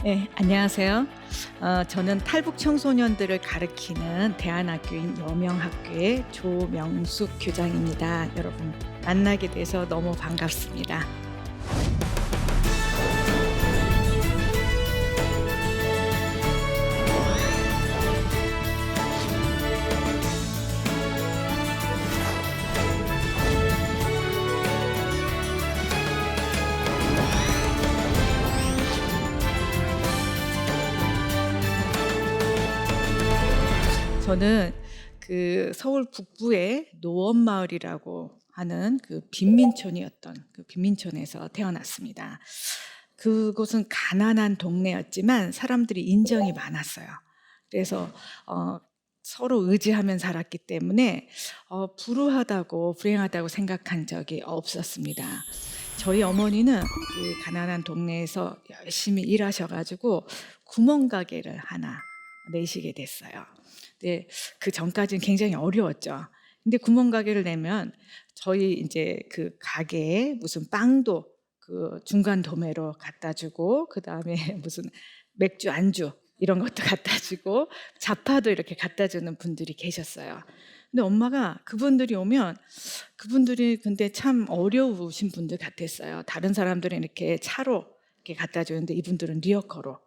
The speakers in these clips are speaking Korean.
네, 안녕하세요. 저는 탈북 청소년들을 가르치는 대안학교인 여명학교의 조명숙 교장입니다. 여러분 만나게 돼서 너무 반갑습니다. 저는 그 서울 북부의 노원마을이라고 하는 그 빈민촌이었던 그 빈민촌에서 태어났습니다. 그곳은 가난한 동네였지만 사람들이 인정이 많았어요. 그래서 서로 의지하면 살았기 때문에 불우하다고 불행하다고 생각한 적이 없었습니다. 저희 어머니는 그 가난한 동네에서 열심히 일하셔가지고 구멍가게를 하나 내시게 됐어요. 근데 그 전까지는 굉장히 어려웠죠. 근데 구멍가게를 내면 저희 이제 그 가게에 무슨 빵도 그 중간 도매로 갖다 주고, 그 다음에 무슨 맥주 안주 이런 것도 갖다 주고, 자파도 이렇게 갖다 주는 분들이 계셨어요. 근데 엄마가 그분들이 오면 그분들이 근데 참 어려우신 분들 같았어요. 다른 사람들은 이렇게 차로 이렇게 갖다 주는데 이분들은 리어커로.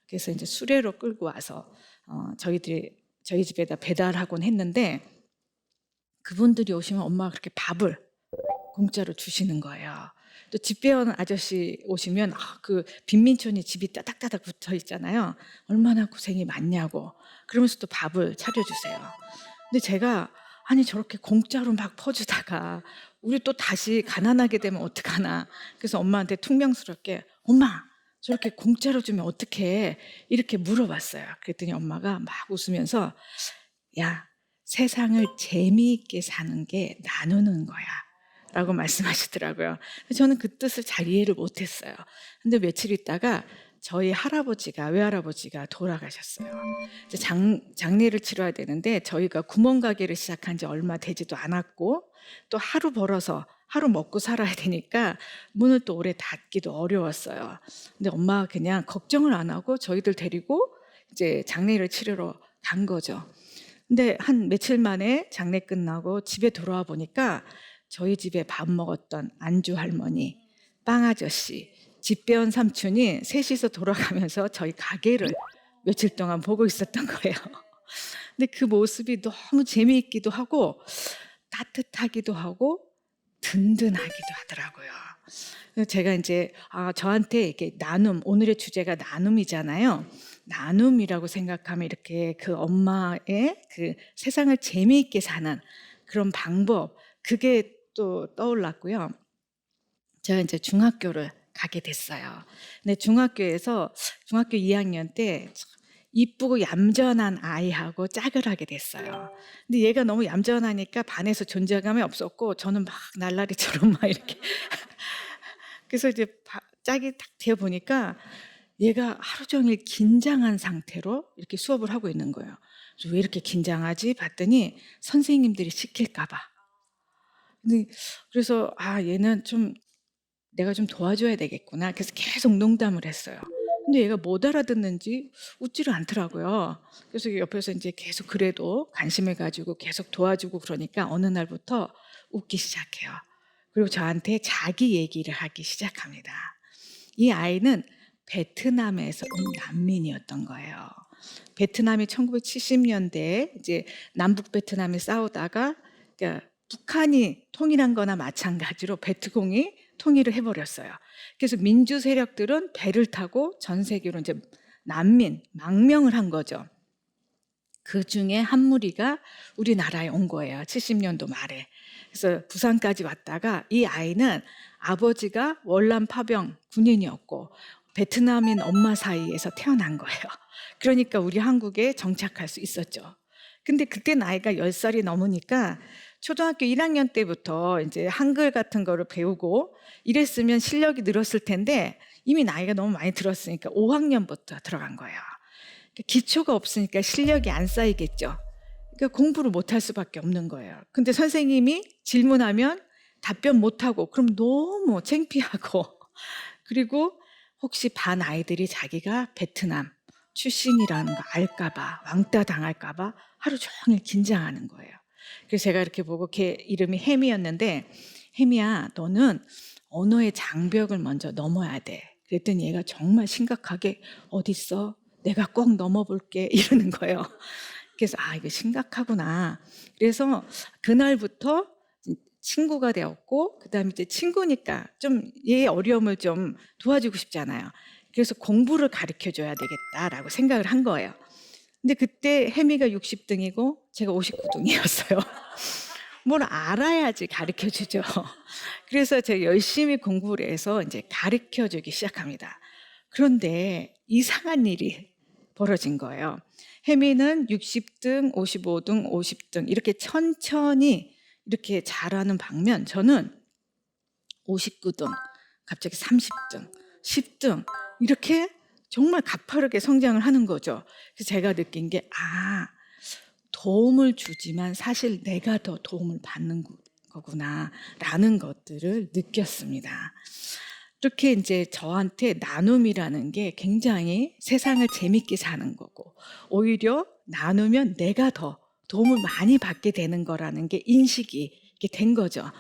그래서 이제 수레로 끌고 와서 저희 집에다 배달하곤 했는데, 그분들이 오시면 엄마가 그렇게 밥을 공짜로 주시는 거예요. 또 집 배우는 아저씨 오시면 그 빈민촌이 집이 따닥따닥 붙어 있잖아요. 얼마나 고생이 많냐고. 그러면서 또 밥을 차려주세요. 근데 제가 아니 저렇게 공짜로 막 퍼주다가 우리 또 다시 가난하게 되면 어떡하나. 그래서 엄마한테 퉁명스럽게 엄마 저렇게 공짜로 주면 어떡해 이렇게 물어봤어요. 그랬더니 엄마가 막 웃으면서 야 세상을 재미있게 사는 게 나누는 거야 라고 말씀하시더라고요. 저는 그 뜻을 잘 이해를 못했어요. 근데 며칠 있다가 저희 할아버지가 외할아버지가 돌아가셨어요. 이제 장례를 치러야 되는데 저희가 구멍가게를 시작한 지 얼마 되지도 않았고 또 하루 벌어서 하루 먹고 살아야 되니까 문을 또 오래 닫기도 어려웠어요. 근데 엄마가 그냥 걱정을 안 하고 저희들 데리고 이제 장례를 치르러 간 거죠. 근데 한 며칠 만에 장례 끝나고 집에 돌아와 보니까 저희 집에 밥 먹었던 안주 할머니, 빵 아저씨, 집배원 삼촌이 셋이서 돌아가면서 저희 가게를 며칠 동안 보고 있었던 거예요. 근데 그 모습이 너무 재미있기도 하고 따뜻하기도 하고 든든하기도 하더라고요. 그래서 제가 이제 저한테 이렇게 나눔, 오늘의 주제가 나눔이잖아요. 나눔이라고 생각하면 이렇게 그 엄마의 그 세상을 재미있게 사는 그런 방법, 그게 또 떠올랐고요. 제가 이제 중학교를 가게 됐어요. 근데 중학교에서 중학교 2학년 때 이쁘고 얌전한 아이하고 짝을 하게 됐어요. 근데 얘가 너무 얌전하니까 반에서 존재감이 없었고 저는 막 날라리처럼 막 이렇게 그래서 이제 짝이 딱 되어 보니까 얘가 하루 종일 긴장한 상태로 이렇게 수업을 하고 있는 거예요. 그래서 왜 이렇게 긴장하지? 봤더니 선생님들이 시킬까 봐. 그래서 얘는 좀 내가 좀 도와줘야 되겠구나. 그래서 계속 농담을 했어요. 근데 얘가 못 알아듣는지 웃지를 않더라고요. 그래서 옆에서 이제 계속 그래도 관심을 가지고 계속 도와주고 그러니까 어느 날부터 웃기 시작해요. 그리고 저한테 자기 얘기를 하기 시작합니다. 이 아이는 베트남에서 온 난민이었던 거예요. 베트남이 1970년대에 이제 남북 베트남이 싸우다가 그러니까 북한이 통일한 거나 마찬가지로 베트공이 통일을 해버렸어요. 그래서 민주 세력들은 배를 타고 전 세계로 이제 난민, 망명을 한 거죠. 그 중에 한 무리가 우리나라에 온 거예요. 70년도 말에. 그래서 부산까지 왔다가 이 아이는 아버지가 월남 파병 군인이었고 베트남인 엄마 사이에서 태어난 거예요. 그러니까 우리 한국에 정착할 수 있었죠. 근데 그때 나이가 10살이 넘으니까 초등학교 1학년 때부터 이제 한글 같은 거를 배우고 이랬으면 실력이 늘었을 텐데 이미 나이가 너무 많이 들었으니까 5학년부터 들어간 거예요. 기초가 없으니까 실력이 안 쌓이겠죠. 그러니까 공부를 못할 수밖에 없는 거예요. 근데 선생님이 질문하면 답변 못하고 그럼 너무 창피하고 그리고 혹시 반 아이들이 자기가 베트남 출신이라는 거 알까 봐, 왕따 당할까 봐 하루 종일 긴장하는 거예요. 그래서 제가 이렇게 보고 걔 이름이 혜미였는데, 혜미야, 너는 언어의 장벽을 먼저 넘어야 돼. 그랬더니 얘가 정말 심각하게 어딨어? 내가 꼭 넘어볼게 이러는 거예요. 그래서 이거 심각하구나. 그래서 그날부터 친구가 되었고, 그다음에 이제 친구니까 좀 얘의 어려움을 좀 도와주고 싶잖아요. 그래서 공부를 가르쳐 줘야 되겠다라고 생각을 한 거예요. 근데 그때 혜미가 60등이고 제가 59등이었어요. 뭘 알아야지 가르쳐 주죠. 그래서 제가 열심히 공부를 해서 이제 가르쳐 주기 시작합니다. 그런데 이상한 일이 벌어진 거예요. 혜미는 60등, 55등, 50등 이렇게 천천히 이렇게 잘하는 반면 저는 59등, 갑자기 30등, 10등 이렇게 정말 가파르게 성장을 하는 거죠. 그래서 제가 느낀 게 도움을 주지만 사실 내가 더 도움을 받는 거구나라는 것들을 느꼈습니다. 이렇게 이제 저한테 나눔이라는 게 굉장히 세상을 재밌게 사는 거고, 오히려 나누면 내가 더 도움을 많이 받게 되는 거라는 게 인식이 이렇게 된 거죠.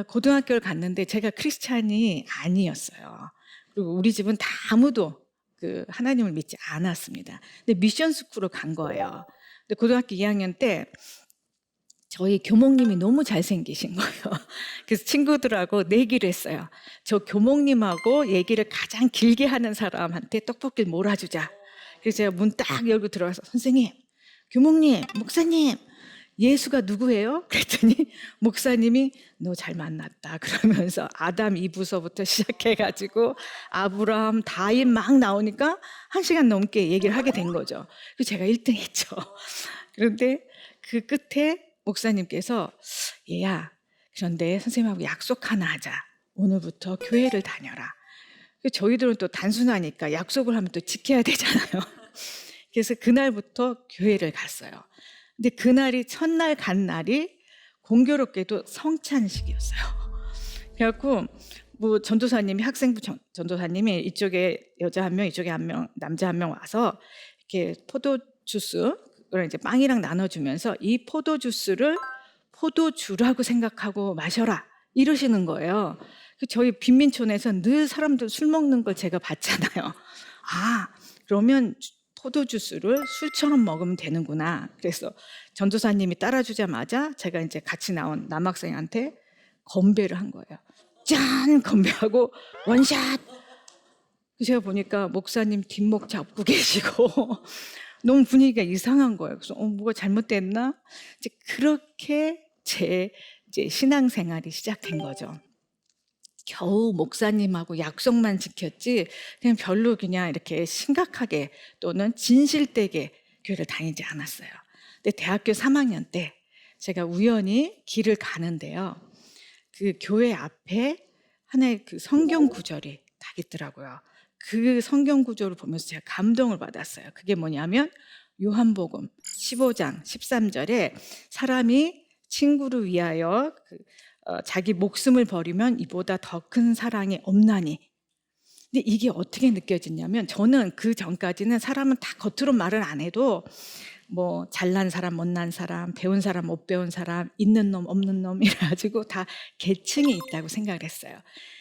고등학교를 갔는데 제가 크리스찬이 아니었어요. 그리고 우리 집은 다 아무도 하나님을 믿지 않았습니다. 근데 미션 스쿨을 간 거예요. 근데 고등학교 2학년 때 저희 교목님이 너무 잘생기신 거예요. 그래서 친구들하고 내기를 했어요. 저 교목님하고 얘기를 가장 길게 하는 사람한테 떡볶이를 몰아주자. 그래서 제가 문 딱 열고 들어가서 선생님, 교목님, 목사님, 예수가 누구예요? 그랬더니 목사님이 너 잘 만났다 그러면서 아담 이브서부터 시작해가지고 아브라함 다윗 막 나오니까 1시간 넘게 얘기를 하게 된 거죠. 그래서 제가 1등 했죠. 그런데 그 끝에 목사님께서 얘야, 그런데 선생님하고 약속 하나 하자. 오늘부터 교회를 다녀라. 저희들은 또 단순하니까 약속을 하면 또 지켜야 되잖아요. 그래서 그날부터 교회를 갔어요. 근데 그날이 첫날 간 날이 공교롭게도 성찬식이었어요. 그래갖고 뭐 전도사님이 학생부 전도사님이 이쪽에 여자 한 명, 이쪽에 한 명, 남자 한 명 와서 이렇게 포도 주스 그걸 이제 빵이랑 나눠주면서 이 포도 주스를 포도주라고 생각하고 마셔라 이러시는 거예요. 저희 빈민촌에서 늘 사람들 술 먹는 걸 제가 봤잖아요. 그러면 포도주스를 술처럼 먹으면 되는구나. 그래서 전도사님이 따라주자마자 제가 이제 같이 나온 남학생한테 건배를 한 거예요. 짠! 건배하고 원샷! 제가 보니까 목사님 뒷목 잡고 계시고 너무 분위기가 이상한 거예요. 그래서 뭐가 잘못됐나? 이제 그렇게 제 신앙생활이 시작된 거죠. 겨우 목사님하고 약속만 지켰지 그냥 별로 그냥 이렇게 심각하게 또는 진실되게 교회를 다니지 않았어요. 근데 대학교 3학년 때 제가 우연히 길을 가는데요. 그 교회 앞에 하나의 그 성경 구절이 딱 있더라고요. 그 성경 구절을 보면서 제가 감동을 받았어요. 그게 뭐냐면 요한복음 15장 13절에 사람이 친구를 위하여 자기 목숨을 버리면 이보다 더 큰 사랑이 없나니. 근데 이게 어떻게 느껴지냐면 저는 그 전까지는 사람은 다 겉으로 말을 안 해도 뭐 잘난 사람, 못난 사람, 배운 사람, 못 배운 사람, 있는 놈, 없는 놈 이래가지고 다 계층이 있다고 생각을 했어요.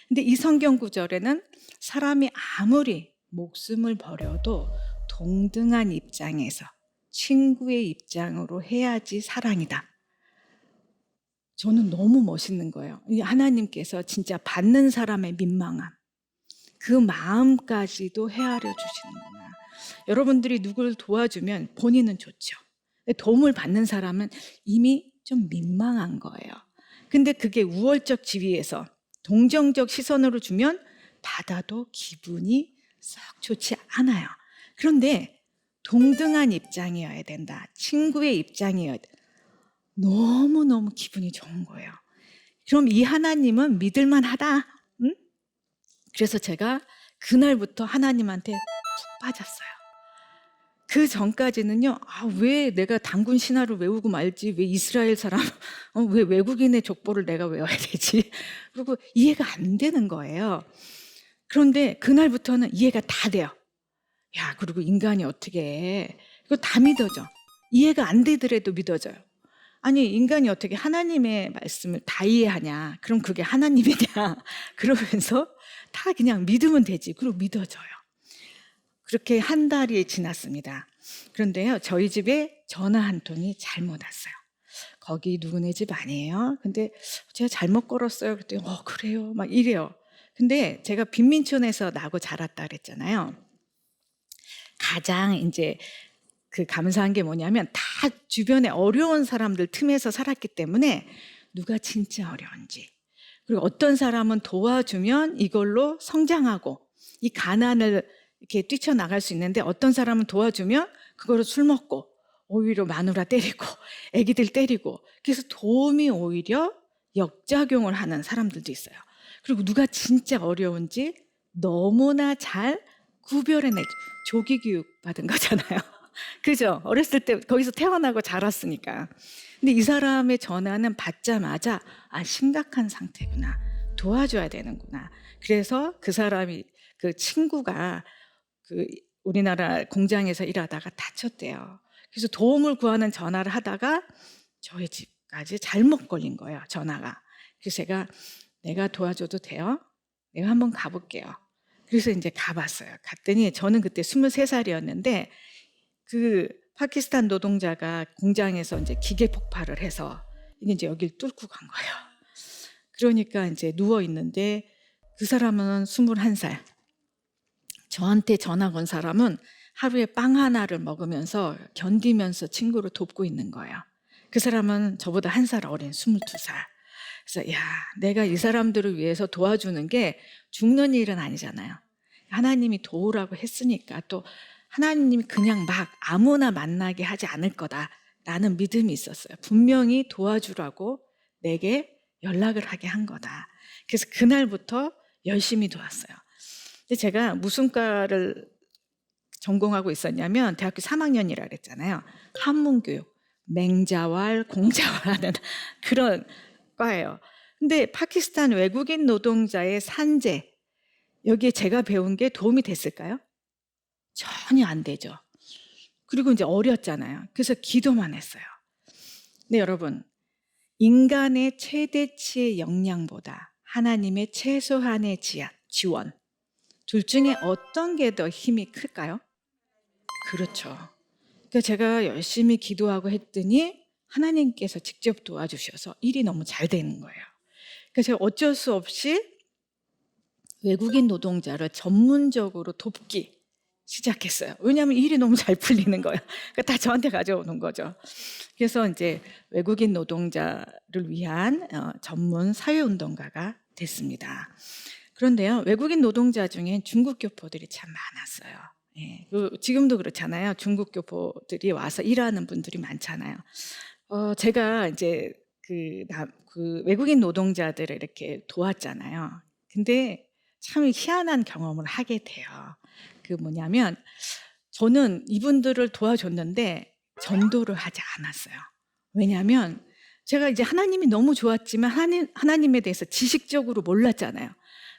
근데 이 성경 구절에는 사람이 아무리 목숨을 버려도 동등한 입장에서 친구의 입장으로 해야지 사랑이다. 저는 너무 멋있는 거예요. 하나님께서 진짜 받는 사람의 민망함, 그 마음까지도 헤아려 주시는구나. 여러분들이 누구를 도와주면 본인은 좋죠. 도움을 받는 사람은 이미 좀 민망한 거예요. 근데 그게 우월적 지위에서 동정적 시선으로 주면 받아도 기분이 썩 좋지 않아요. 그런데 동등한 입장이어야 된다. 친구의 입장이어야 된다. 너무너무 기분이 좋은 거예요. 그럼 이 하나님은 믿을만 하다. 응? 그래서 제가 그날부터 하나님한테 푹 빠졌어요. 그 전까지는요, 왜 내가 단군 신화를 외우고 말지, 왜 이스라엘 사람, 왜 외국인의 족보를 내가 외워야 되지? 그리고 이해가 안 되는 거예요. 그런데 그날부터는 이해가 다 돼요. 야, 그리고 인간이 어떻게 해. 이거 다 믿어져. 이해가 안 되더라도 믿어져요. 아니, 인간이 어떻게 하나님의 말씀을 다 이해하냐. 그럼 그게 하나님이냐. 그러면서 다 그냥 믿으면 되지. 그리고 믿어져요. 그렇게 한 달이 지났습니다. 그런데요, 저희 집에 전화 한 통이 잘못 왔어요. 거기 누구네 집 아니에요? 근데 제가 잘못 걸었어요. 그랬더니 그래요? 막 이래요. 근데 제가 빈민촌에서 나고 자랐다 그랬잖아요. 가장 이제 그 감사한 게 뭐냐면 다 주변에 어려운 사람들 틈에서 살았기 때문에 누가 진짜 어려운지, 그리고 어떤 사람은 도와주면 이걸로 성장하고 이 가난을 이렇게 뛰쳐나갈 수 있는데, 어떤 사람은 도와주면 그거로 술 먹고 오히려 마누라 때리고 애기들 때리고, 그래서 도움이 오히려 역작용을 하는 사람들도 있어요. 그리고 누가 진짜 어려운지 너무나 잘 구별해내. 조기 교육 받은 거잖아요. 그죠? 어렸을 때 거기서 태어나고 자랐으니까. 근데 이 사람의 전화는 받자마자 심각한 상태구나. 도와줘야 되는구나. 그래서 그 사람이, 그 친구가 그 우리나라 공장에서 일하다가 다쳤대요. 그래서 도움을 구하는 전화를 하다가 저희 집까지 잘못 걸린 거예요, 전화가. 그래서 내가 도와줘도 돼요? 내가 한번 가볼게요. 그래서 이제 가봤어요. 갔더니 저는 그때 23살이었는데 그 파키스탄 노동자가 공장에서 이제 기계 폭발을 해서 이제 여길 뚫고 간 거예요. 그러니까 이제 누워 있는데 그 사람은 21살. 저한테 전화 건 사람은 하루에 빵 하나를 먹으면서 견디면서 친구를 돕고 있는 거예요. 그 사람은 저보다 1살 어린 22살. 그래서 내가 이 사람들을 위해서 도와주는 게 죽는 일은 아니잖아요. 하나님이 도우라고 했으니까, 또 하나님이 그냥 막 아무나 만나게 하지 않을 거다라는 믿음이 있었어요. 분명히 도와주라고 내게 연락을 하게 한 거다. 그래서 그날부터 열심히 도왔어요. 근데 제가 무슨 과를 전공하고 있었냐면 대학교 3학년이라 그랬잖아요. 한문교육, 맹자왈, 공자왈 하는 그런 과예요. 근데 파키스탄 외국인 노동자의 산재, 여기에 제가 배운 게 도움이 됐을까요? 전혀 안 되죠. 그리고 이제 어렸잖아요. 그래서 기도만 했어요. 근데 여러분, 인간의 최대치의 역량보다 하나님의 최소한의 지원, 둘 중에 어떤 게 더 힘이 클까요? 그렇죠. 그러니까 제가 열심히 기도하고 했더니 하나님께서 직접 도와주셔서 일이 너무 잘 되는 거예요. 그래서 제가 어쩔 수 없이 외국인 노동자를 전문적으로 돕기 시작했어요. 왜냐하면 일이 너무 잘 풀리는 거예요. 그러니까 다 저한테 가져오는 거죠. 그래서 이제 외국인 노동자를 위한 전문 사회운동가가 됐습니다. 그런데요, 외국인 노동자 중에 중국 교포들이 참 많았어요. 지금도 그렇잖아요. 중국 교포들이 와서 일하는 분들이 많잖아요. 제가 이제 그 외국인 노동자들을 이렇게 도왔잖아요. 근데 참 희한한 경험을 하게 돼요. 그 뭐냐면, 저는 이분들을 도와줬는데 전도를 하지 않았어요. 왜냐하면 제가 이제 하나님이 너무 좋았지만 하나님에 대해서 지식적으로 몰랐잖아요.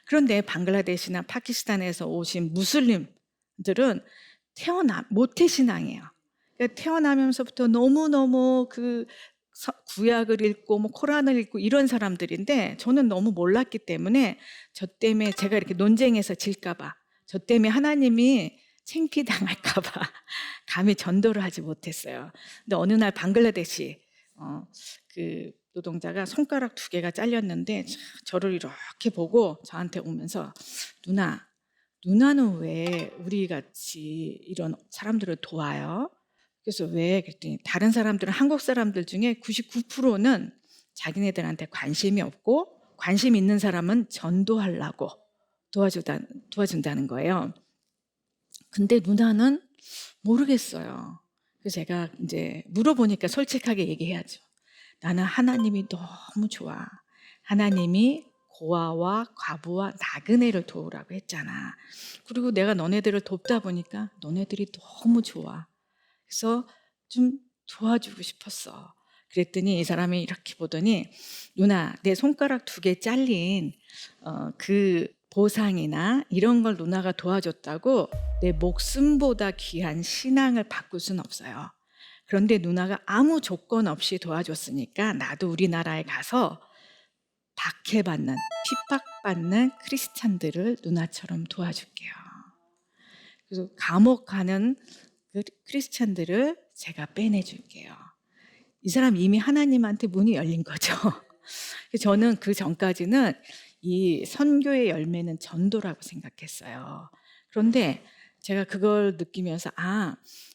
그런데 방글라데시나 파키스탄에서 오신 무슬림들은 모태신앙이에요. 그러니까 태어나면서부터 너무너무 그 구약을 읽고 뭐 코란을 읽고 이런 사람들인데, 저는 너무 몰랐기 때문에 저 때문에 제가 이렇게 논쟁에서 질까봐, 저 때문에 하나님이 창피당할까봐 감히 전도를 하지 못했어요. 근데 어느 날 방글라데시 그 노동자가 손가락 2개가 잘렸는데 저를 이렇게 보고 저한테 오면서, 누나는 왜 우리 같이 이런 사람들을 도와요? 그래서 왜? 그랬더니 다른 사람들은, 한국 사람들 중에 99%는 자기네들한테 관심이 없고, 관심 있는 사람은 전도하려고 도와준다는 거예요. 근데 누나는 모르겠어요. 그래서 제가 이제 물어보니까 솔직하게 얘기해야죠. 나는 하나님이 너무 좋아. 하나님이 고아와 과부와 나그네를 도우라고 했잖아. 그리고 내가 너네들을 돕다 보니까 너네들이 너무 좋아. 그래서 좀 도와주고 싶었어. 그랬더니 이 사람이 이렇게 보더니, 누나, 내 손가락 2개 잘린 그 보상이나 이런 걸 누나가 도와줬다고 내 목숨보다 귀한 신앙을 바꿀 수는 없어요. 그런데 누나가 아무 조건 없이 도와줬으니까 나도 우리나라에 가서 박해받는, 핍박받는 크리스찬들을 누나처럼 도와줄게요. 그래서 감옥 가는 그 크리스찬들을 제가 빼내줄게요. 이 사람 이미 하나님한테 문이 열린 거죠. 저는 그 전까지는 이 선교의 열매는 전도라고 생각했어요. 그런데 제가 그걸 느끼면서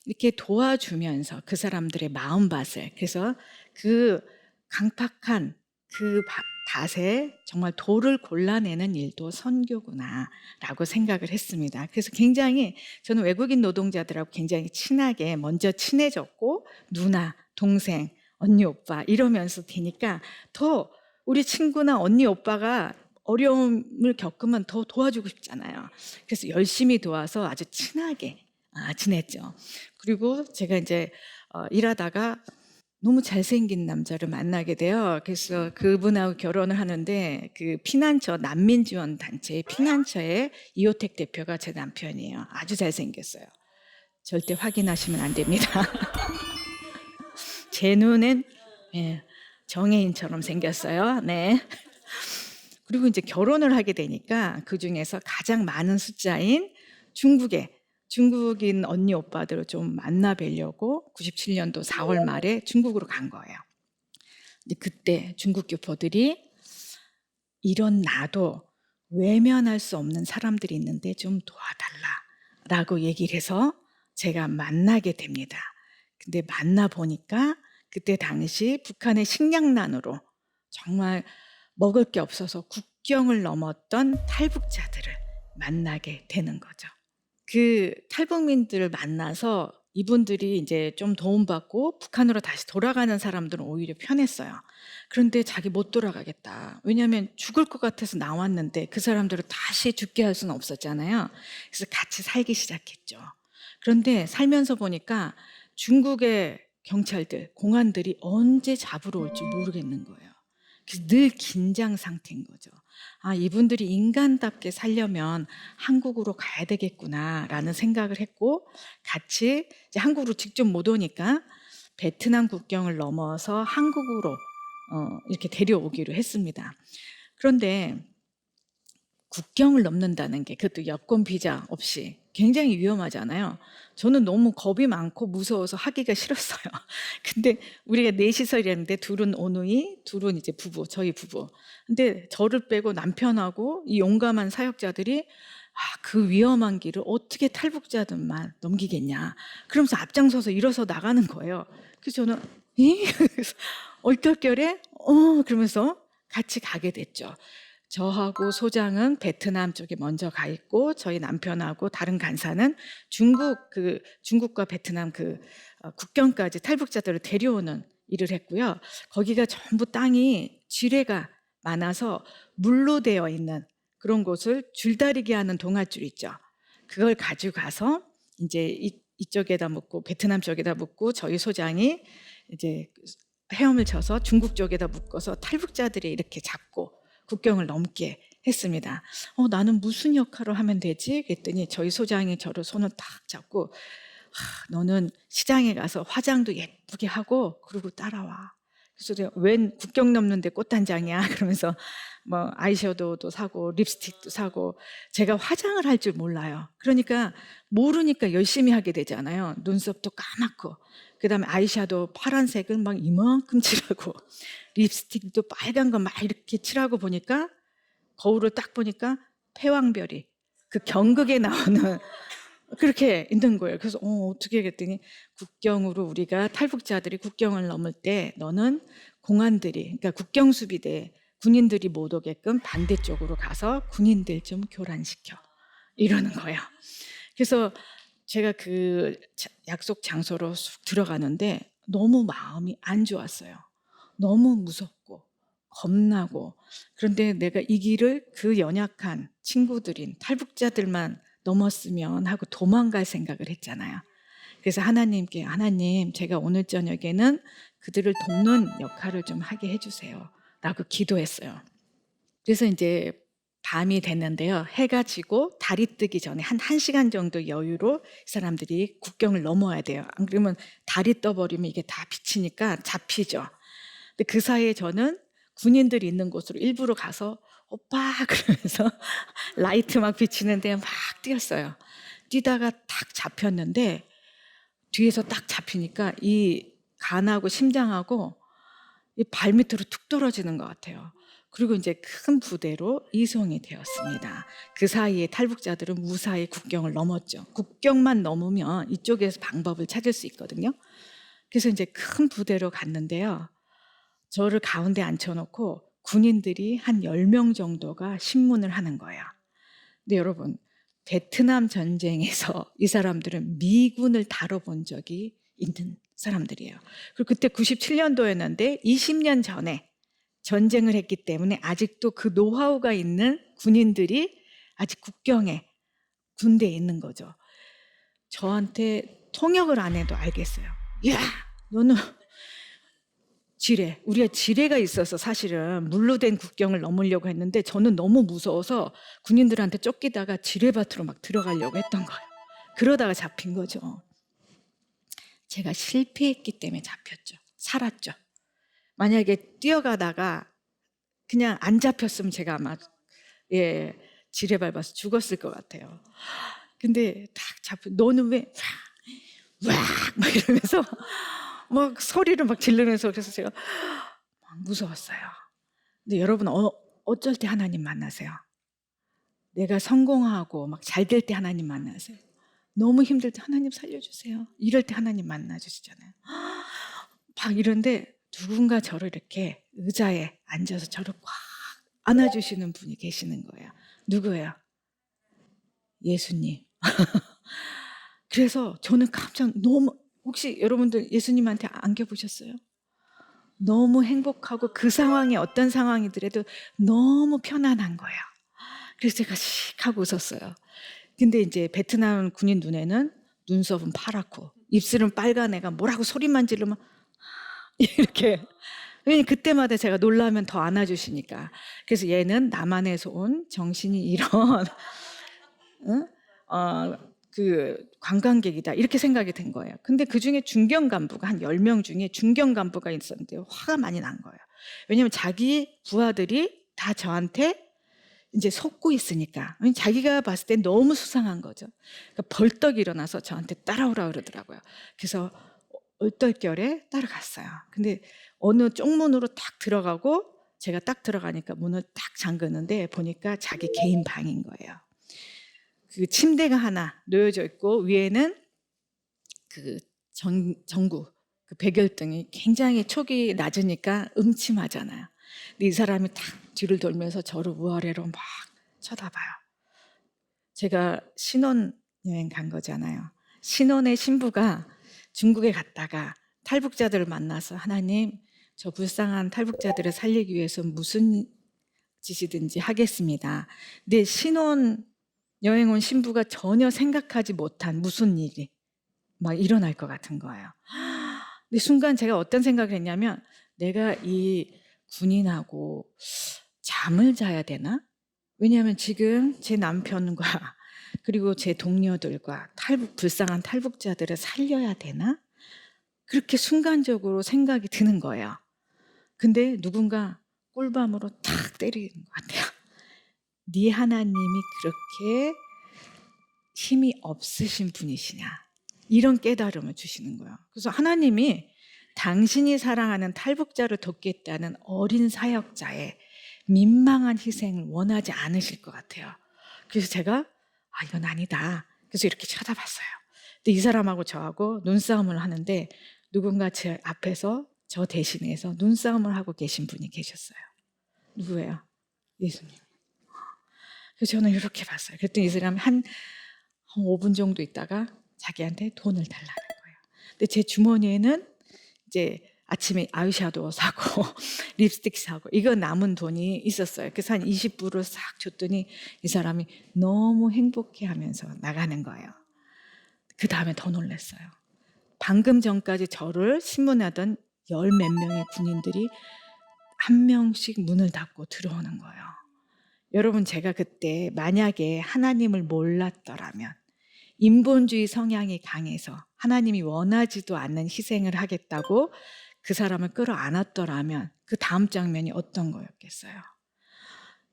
이렇게 도와주면서 그 사람들의 마음밭을, 그래서 그 강팍한 그 밭에 정말 돌을 골라내는 일도 선교구나라고 생각을 했습니다. 그래서 굉장히 저는 외국인 노동자들하고 굉장히 친하게 먼저 친해졌고, 누나, 동생, 언니, 오빠 이러면서 되니까 더 우리 친구나 언니, 오빠가 어려움을 겪으면 더 도와주고 싶잖아요. 그래서 열심히 도와서 아주 친하게 지냈죠. 그리고 제가 이제 일하다가 너무 잘생긴 남자를 만나게 돼요. 그래서 그분하고 결혼을 하는데 그 피난처, 난민지원 단체의 피난처의 이호택 대표가 제 남편이에요. 아주 잘생겼어요. 절대 확인하시면 안 됩니다. 제 눈엔 정해인처럼 생겼어요. 네. 그리고 이제 결혼을 하게 되니까 그 중에서 가장 많은 숫자인 중국인 언니 오빠들을 좀 만나 뵈려고 97년도 4월 말에 중국으로 간 거예요. 근데 그때 중국 교포들이 이런 나도 외면할 수 없는 사람들이 있는데 좀 도와달라라고 얘기를 해서 제가 만나게 됩니다. 근데 만나보니까 그때 당시 북한의 식량난으로 정말 먹을 게 없어서 국경을 넘었던 탈북자들을 만나게 되는 거죠. 그 탈북민들을 만나서 이분들이 이제 좀 도움받고 북한으로 다시 돌아가는 사람들은 오히려 편했어요. 그런데 자기 못 돌아가겠다. 왜냐하면 죽을 것 같아서 나왔는데 그 사람들을 다시 죽게 할 수는 없었잖아요. 그래서 같이 살기 시작했죠. 그런데 살면서 보니까 중국의 경찰들, 공안들이 언제 잡으러 올지 모르겠는 거예요. 그래서 늘 긴장 상태인 거죠. 이분들이 인간답게 살려면 한국으로 가야 되겠구나라는 생각을 했고, 같이 이제 한국으로 직접 못 오니까 베트남 국경을 넘어서 한국으로 이렇게 데려오기로 했습니다. 그런데 국경을 넘는다는 게 그것도 여권 비자 없이 굉장히 위험하잖아요. 저는 너무 겁이 많고 무서워서 하기가 싫었어요. 근데 우리가 넷이서 일했는데 둘은 오누이, 둘은 이제 부부, 저희 부부. 근데 저를 빼고 남편하고 이 용감한 사역자들이 그 위험한 길을 어떻게 탈북자들만 넘기겠냐. 그러면서 앞장서서 일어서 나가는 거예요. 그래서 저는 얼떨결에 그러면서 같이 가게 됐죠. 저하고 소장은 베트남 쪽에 먼저 가 있고, 저희 남편하고 다른 간사는 중국과 베트남 국경까지 탈북자들을 데려오는 일을 했고요. 거기가 전부 땅이 지뢰가 많아서 물로 되어 있는 그런 곳을 줄다리기 하는 동아줄 있죠. 그걸 가지고 가서 이제 이쪽에다 묻고 베트남 쪽에다 묻고, 저희 소장이 이제 헤엄을 쳐서 중국 쪽에다 묶어서 탈북자들이 이렇게 잡고 국경을 넘게 했습니다. 나는 무슨 역할을 하면 되지? 그랬더니 저희 소장이 저를 손을 탁 잡고 너는 시장에 가서 화장도 예쁘게 하고 그러고 따라와. 그래서 내가 웬 국경 넘는데 꽃단장이야? 그러면서 뭐 아이섀도우도 사고 립스틱도 사고, 제가 화장을 할 줄 몰라요. 그러니까 모르니까 열심히 하게 되잖아요. 눈썹도 까맣고, 그 다음에 아이섀도우 파란색을 막 이만큼 칠하고 립스틱도 빨간 거 막 이렇게 칠하고, 보니까 거울을 딱 보니까 패왕별이 그 경극에 나오는 그렇게 있는 거예요. 그래서 어떻게 했더니, 국경으로 우리가 탈북자들이 국경을 넘을 때 너는 공안들이, 그러니까 국경수비대 군인들이 못 오게끔 반대쪽으로 가서 군인들 좀 교란시켜, 이러는 거예요. 그래서 제가 그 약속 장소로 쑥 들어가는데 너무 마음이 안 좋았어요. 너무 무섭고 겁나고. 그런데 내가 이 길을 그 연약한 친구들인 탈북자들만 넘었으면 하고 도망갈 생각을 했잖아요. 그래서 하나님께, 하나님, 제가 오늘 저녁에는 그들을 돕는 역할을 좀 하게 해주세요 라고 기도했어요. 그래서 이제 밤이 됐는데요. 해가 지고 달이 뜨기 전에 한 1시간 정도 여유로 이 사람들이 국경을 넘어야 돼요. 안 그러면 달이 떠버리면 이게 다 비치니까 잡히죠. 근데 그 사이에 저는 군인들이 있는 곳으로 일부러 가서 오빠 그러면서 라이트 막 비치는데 막 뛰었어요. 뛰다가 딱 잡혔는데 뒤에서 딱 잡히니까 이 간하고 심장하고 이 발밑으로 툭 떨어지는 것 같아요. 그리고 이제 큰 부대로 이송이 되었습니다. 그 사이에 탈북자들은 무사히 국경을 넘었죠. 국경만 넘으면 이쪽에서 방법을 찾을 수 있거든요. 그래서 이제 큰 부대로 갔는데요. 저를 가운데 앉혀놓고 군인들이 한 10명 정도가 신문을 하는 거예요. 근데 여러분, 베트남 전쟁에서 이 사람들은 미군을 다뤄본 적이 있는 사람들이에요. 그리고 그때 97년도였는데 20년 전에 전쟁을 했기 때문에 아직도 그 노하우가 있는 군인들이 아직 국경에 군대에 있는 거죠. 저한테 통역을 안 해도 알겠어요. 야, 너는 지뢰, 우리가 지뢰가 있어서 사실은 물로 된 국경을 넘으려고 했는데 저는 너무 무서워서 군인들한테 쫓기다가 지뢰밭으로 막 들어가려고 했던 거예요. 그러다가 잡힌 거죠. 제가 실패했기 때문에 잡혔죠. 살았죠. 만약에 뛰어가다가 그냥 안 잡혔으면 제가 아마 지뢰 밟아서 죽었을 것 같아요. 근데 딱 잡혀. 너는 왜 막 이러면서 막 소리를 막 지르면서 그래서 제가 막 무서웠어요. 근데 여러분 어쩔 때 하나님 만나세요? 내가 성공하고 막 잘 될 때 하나님 만나세요? 너무 힘들 때 하나님 살려주세요. 이럴 때 하나님 만나주시잖아요. 막 이런데 누군가 저를 이렇게 의자에 앉아서 저를 꽉 안아주시는 분이 계시는 거예요. 누구예요? 예수님. 그래서 저는 깜짝 너무, 혹시 여러분들 예수님한테 안겨보셨어요? 너무 행복하고 그 상황이 어떤 상황이더라도 너무 편안한 거예요. 그래서 제가 씩 하고 웃었어요. 근데 이제 베트남 군인 눈에는 눈썹은 파랗고 입술은 빨간 애가 뭐라고 소리만 지르면 이렇게. 왜냐면 그때마다 제가 놀라면 더 안아주시니까. 그래서 얘는 남한에서 온 정신이 이런 응? 그 관광객이다 이렇게 생각이 된 거예요. 근데 그중에 중견 간부가 한 10명 중에 중견 간부가 있었는데 화가 많이 난 거예요. 왜냐면 자기 부하들이 다 저한테 이제 속고 있으니까. 자기가 봤을 때 너무 수상한 거죠. 그러니까 벌떡 일어나서 저한테 따라오라 그러더라고요. 그래서 얼떨결에 따라갔어요. 근데 어느 쪽문으로 딱 들어가고 제가 딱 들어가니까 문을 딱 잠그는데 보니까 자기 개인 방인 거예요. 그 침대가 하나 놓여져 있고 위에는 그 전구, 그 백열등이 굉장히 촉이 낮으니까 음침하잖아요. 근데 이 사람이 딱 뒤를 돌면서 저를 우아래로 막 쳐다봐요. 제가 신혼여행 간 거잖아요. 신혼의 신부가 중국에 갔다가 탈북자들을 만나서 하나님, 저 불쌍한 탈북자들을 살리기 위해서 무슨 짓이든지 하겠습니다. 근데 신혼 여행 온 신부가 전혀 생각하지 못한 무슨 일이 막 일어날 것 같은 거예요. 근데 순간 제가 어떤 생각을 했냐면 내가 이 군인하고 잠을 자야 되나? 왜냐하면 지금 제 남편과 그리고 제 동료들과 불쌍한 탈북자들을 살려야 되나? 그렇게 순간적으로 생각이 드는 거예요. 근데 누군가 꿀밤으로 탁 때리는 것 같아요. 네 하나님이 그렇게 힘이 없으신 분이시냐? 이런 깨달음을 주시는 거예요. 그래서 하나님이 당신이 사랑하는 탈북자를 돕겠다는 어린 사역자의 민망한 희생을 원하지 않으실 것 같아요. 그래서 제가 이건 아니다. 그래서 이렇게 쳐다봤어요. 근데 이 사람하고 저하고 눈싸움을 하는데 누군가 제 앞에서 저 대신해서 눈싸움을 하고 계신 분이 계셨어요. 누구예요? 예수님. 그래서 저는 이렇게 봤어요. 그랬더니 이 사람이 한 5분 정도 있다가 자기한테 돈을 달라는 거예요. 근데 제 주머니에는 이제 아침에 아이샤도우 사고 립스틱 사고 이거 남은 돈이 있었어요. 그래서 한 20불을 싹 줬더니 이 사람이 너무 행복해하면서 나가는 거예요. 그 다음에 더 놀랐어요. 방금 전까지 저를 신문하던 10몇 명의 군인들이 한 명씩 문을 닫고 들어오는 거예요. 여러분, 제가 그때 만약에 하나님을 몰랐더라면, 인본주의 성향이 강해서 하나님이 원하지도 않는 희생을 하겠다고 그 사람을 끌어안았더라면 그 다음 장면이 어떤 거였겠어요?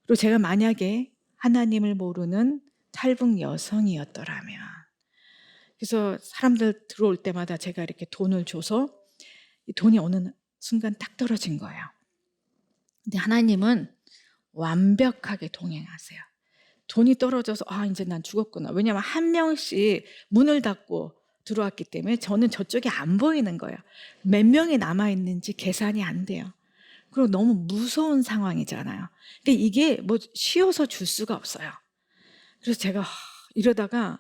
그리고 제가 만약에 하나님을 모르는 탈북 여성이었더라면, 그래서 사람들 들어올 때마다 제가 이렇게 돈을 줘서 이 돈이 어느 순간 딱 떨어진 거예요. 근데 하나님은 완벽하게 동행하세요. 돈이 떨어져서 이제 난 죽었구나. 왜냐하면 한 명씩 문을 닫고 들어왔기 때문에 저는 저쪽이 안 보이는 거예요. 몇 명이 남아있는지 계산이 안 돼요. 그리고 너무 무서운 상황이잖아요. 근데 이게 뭐 쉬어서 줄 수가 없어요. 그래서 제가 이러다가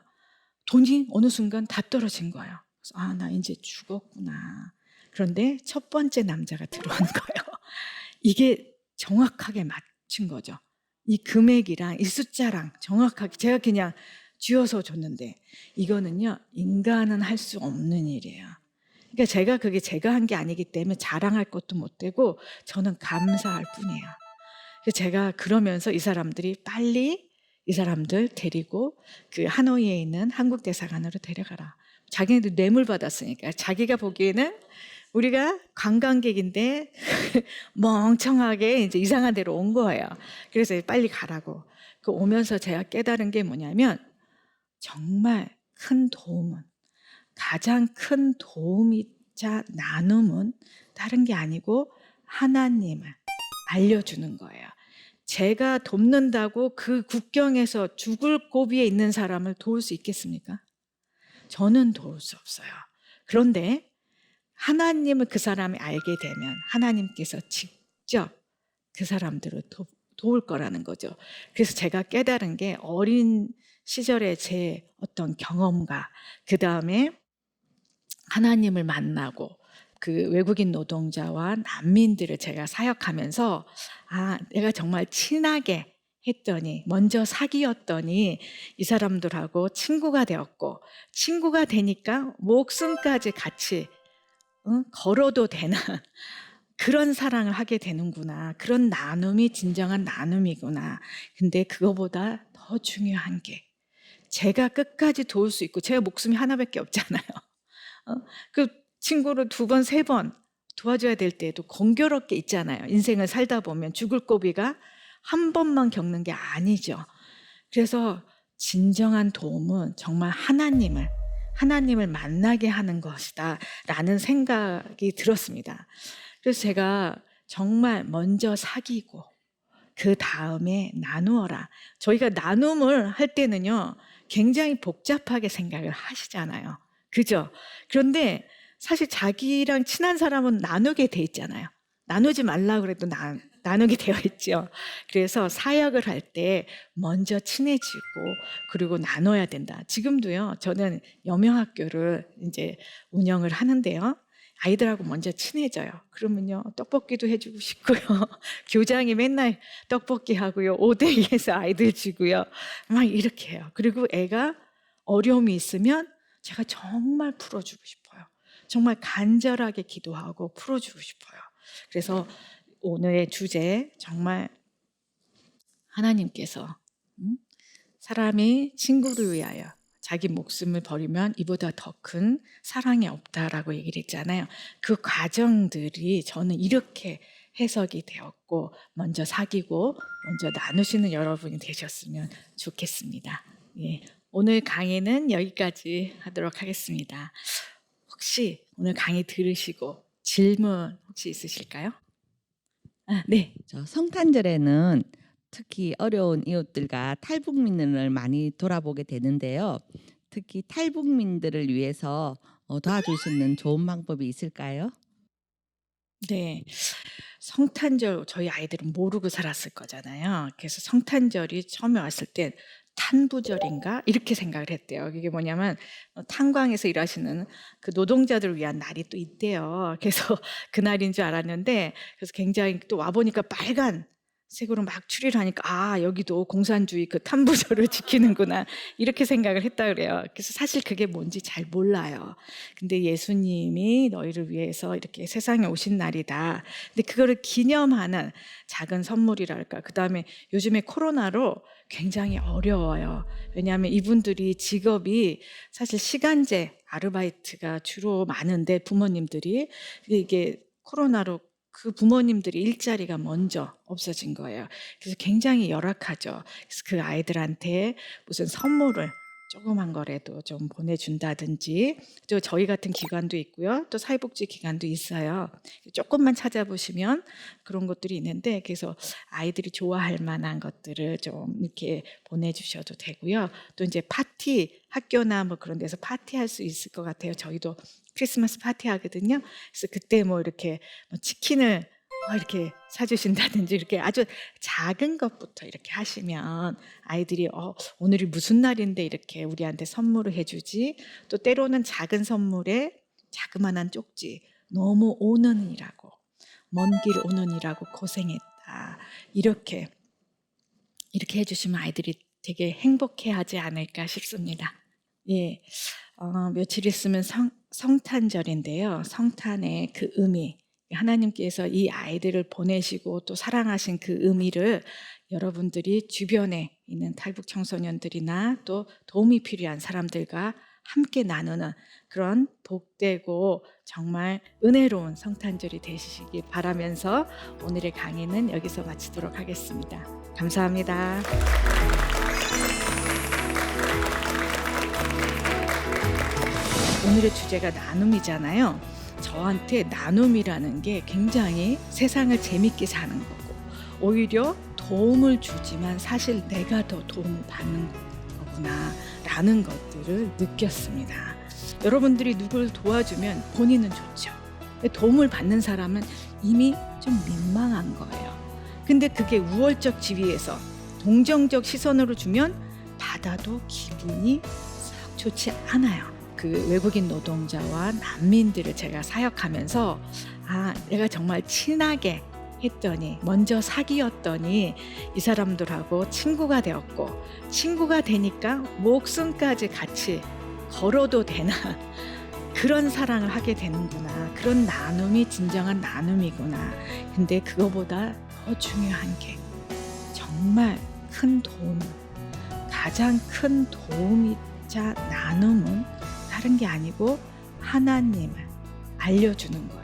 돈이 어느 순간 다 떨어진 거예요. 그래서 나 이제 죽었구나. 그런데 첫 번째 남자가 들어온 거예요. 이게 정확하게 맞춘 거죠. 이 금액이랑 이 숫자랑 정확하게 제가 그냥 쥐어서 줬는데, 이거는요 인간은 할 수 없는 일이에요. 그러니까 그게 제가 한 게 아니기 때문에 자랑할 것도 못 되고 저는 감사할 뿐이에요. 그래서 제가 그러면서 이 사람들이 빨리 이 사람들 데리고 그 하노이에 있는 한국 대사관으로 데려가라. 자기네들 뇌물 받았으니까 자기가 보기에는 우리가 관광객인데 멍청하게 이제 이상한 데로 온 거예요. 그래서 빨리 가라고. 그 오면서 제가 깨달은 게 뭐냐면, 정말 큰 도움은, 가장 큰 도움이자 나눔은 다른 게 아니고 하나님을 알려주는 거예요. 제가 돕는다고 그 국경에서 죽을 고비에 있는 사람을 도울 수 있겠습니까? 저는 도울 수 없어요. 그런데 하나님을 그 사람이 알게 되면 하나님께서 직접 그 사람들을 도울 거라는 거죠. 그래서 제가 깨달은 게, 어린 시절의 제 어떤 경험과 그 다음에 하나님을 만나고 그 외국인 노동자와 난민들을 제가 사역하면서 내가 정말 친하게 했더니, 먼저 사귀었더니 이 사람들하고 친구가 되었고, 친구가 되니까 목숨까지 같이 걸어도 되는 그런 사랑을 하게 되는구나. 그런 나눔이 진정한 나눔이구나. 근데 그거보다 더 중요한 게, 제가 끝까지 도울 수 있고, 제가 목숨이 하나밖에 없잖아요. 그 친구를 2번, 3번 도와줘야 될 때에도 공교롭게 있잖아요. 인생을 살다 보면 죽을 고비가 한 번만 겪는 게 아니죠. 그래서 진정한 도움은 정말 하나님을 만나게 하는 것이다 라는 생각이 들었습니다. 그래서 제가 정말 먼저 사귀고 그 다음에 나누어라. 저희가 나눔을 할 때는요 굉장히 복잡하게 생각을 하시잖아요. 그죠? 그런데 사실 자기랑 친한 사람은 나누게 돼 있잖아요. 나누지 말라고 그래도 나누게 되어 있죠. 그래서 사역을 할 때 먼저 친해지고 그리고 나눠야 된다. 지금도요, 저는 여명학교를 이제 운영을 하는데요. 아이들하고 먼저 친해져요. 그러면요, 떡볶이도 해주고 싶고요. 교장이 맨날 떡볶이 하고요. 오뎅에서 아이들 주고요. 막 이렇게 해요. 그리고 애가 어려움이 있으면 제가 정말 풀어주고 싶어요. 정말 간절하게 기도하고 풀어주고 싶어요. 그래서 오늘의 주제, 정말 하나님께서 사람이 친구를 위하여 자기 목숨을 버리면 이보다 더 큰 사랑이 없다라고 얘기를 했잖아요. 그 과정들이 저는 이렇게 해석이 되었고, 먼저 사귀고 먼저 나누시는 여러분이 되셨으면 좋겠습니다. 예, 오늘 강의는 여기까지 하도록 하겠습니다. 혹시 오늘 강의 들으시고 질문 혹시 있으실까요? 네. 성탄절에는 특히 어려운 이웃들과 탈북민을 많이 돌아보게 되는데요. 특히 탈북민들을 위해서 도와줄 수 있는 좋은 방법이 있을까요? 네. 성탄절 저희 아이들은 모르고 살았을 거잖아요. 그래서 성탄절이 처음에 왔을 때 탄부절인가 이렇게 생각을 했대요. 이게 뭐냐면 탄광에서 일하시는 그 노동자들을 위한 날이 또 있대요. 그래서 그날인 줄 알았는데, 그래서 굉장히 또 와보니까 빨간 색으로 막 칠을 하니까 '아 여기도 공산주의 그 탐부조를 지키는구나.' 이렇게 생각을 했다 그래요. 그래서 사실 그게 뭔지 잘 몰라요. 근데 예수님이 너희를 위해서 이렇게 세상에 오신 날이다. 근데 그거를 기념하는 작은 선물이랄까. 그다음에 요즘에 코로나로 굉장히 어려워요. 왜냐하면 이분들이 직업이 사실 시간제 아르바이트가 주로 많은데 부모님들이 이게 코로나로 그 부모님들이 일자리가 먼저 없어진 거예요. 그래서 굉장히 열악하죠. 그래서 그 아이들한테 무슨 선물을 조그만 거라도 좀 보내준다든지, 또 저희 같은 기관도 있고요. 또 사회복지 기관도 있어요. 조금만 찾아보시면 그런 것들이 있는데, 그래서 아이들이 좋아할 만한 것들을 좀 이렇게 보내주셔도 되고요. 또 이제 파티, 학교나 뭐 그런 데서 파티할 수 있을 것 같아요. 저희도 크리스마스 파티 하거든요. 그래서 그때 뭐 이렇게 뭐 치킨을 이렇게 사주신다든지 이렇게 아주 작은 것부터 이렇게 하시면 아이들이 오늘이 무슨 날인데 이렇게 우리한테 선물을 해주지. 또 때로는 작은 선물에 자그마한 쪽지, 너무 오는이라고, 먼 길 오는이라고 고생했다, 이렇게 해주시면 아이들이 되게 행복해하지 않을까 싶습니다. 예, 며칠 있으면 성탄절인데요. 성탄의 그 의미, 하나님께서 이 아이들을 보내시고 또 사랑하신 그 의미를 여러분들이 주변에 있는 탈북 청소년들이나 또 도움이 필요한 사람들과 함께 나누는 그런 복되고 정말 은혜로운 성탄절이 되시기 바라면서 오늘의 강의는 여기서 마치도록 하겠습니다. 감사합니다. 오늘의 주제가 나눔이잖아요. 저한테 나눔이라는 게 굉장히 세상을 재밌게 사는 거고, 오히려 도움을 주지만 사실 내가 더 도움을 받는 거구나 라는 것들을 느꼈습니다. 여러분들이 누굴 도와주면 본인은 좋죠. 도움을 받는 사람은 이미 좀 민망한 거예요. 근데 그게 우월적 지위에서 동정적 시선으로 주면 받아도 기분이 썩 좋지 않아요. 그 외국인 노동자와 난민들을 제가 사역하면서 내가 정말 친하게 했더니, 먼저 사귀었더니 이 사람들하고 친구가 되었고, 친구가 되니까 목숨까지 같이 걸어도 되나 그런 사랑을 하게 되는구나. 그런 나눔이 진정한 나눔이구나. 근데 그거보다 더 중요한 게 정말 큰 도움, 가장 큰 도움이자 나눔은 다른 게 아니고 하나님을 알려주는 거예요.